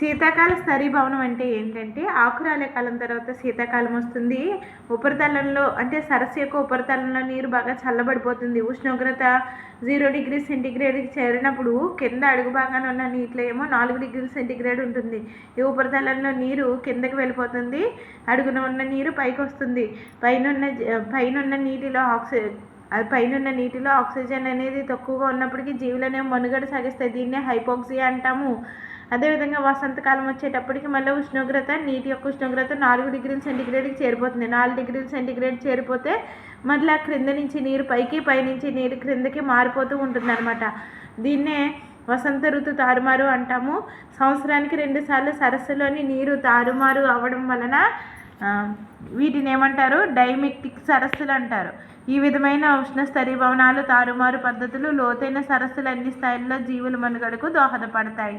శీతాకాల స్థరీభవనం అంటే ఏంటంటే ఆకురాలే కాలం తర్వాత శీతాకాలం వస్తుంది. ఉపరితలంలో అంటే సరస్సు యొక్క ఉపరితలంలో నీరు బాగా చల్లబడిపోతుంది. ఉష్ణోగ్రత 0°C చేరినప్పుడు కింద అడుగు భాగాన ఉన్న నీటిలో ఏమో 4°C ఉంటుంది. ఈ ఉపరితలంలో నీరు కిందకి వెళ్ళిపోతుంది, అడుగున ఉన్న నీరు పైకి వస్తుంది. పైనున్న నీటిలో ఆక్సిజన్ అనేది తక్కువగా ఉన్నప్పటికీ జీవులనేవి మనుగడ సాగిస్తాయి. దీన్నే హైపోక్సియా అంటాము. అదేవిధంగా వసంతకాలం వచ్చేటప్పటికి మళ్ళీ నీటి యొక్క ఉష్ణోగ్రత 4°C చేరిపోతుంది. 4°C చేరిపోతే మళ్ళీ క్రింద నుంచి నీరు పైకి, పైనుంచి నీరు క్రిందకి మారిపోతూ ఉంటుందన్నమాట. దీన్నే వసంత ఋతు తారుమారు అంటాము. సంవత్సరానికి 2 సార్లు సరస్సులోని నీరు తారుమారు అవ్వడం వలన వీటిని ఏమంటారు? డైమెక్టిక్ సరస్సులు అంటారు. ఈ విధమైన ఉష్ణ స్థరీభవనాలు, తారుమారు పద్ధతులు లోతైన సరస్సులు అన్ని స్థాయిల్లో జీవుల మనుగడకు దోహదపడతాయి.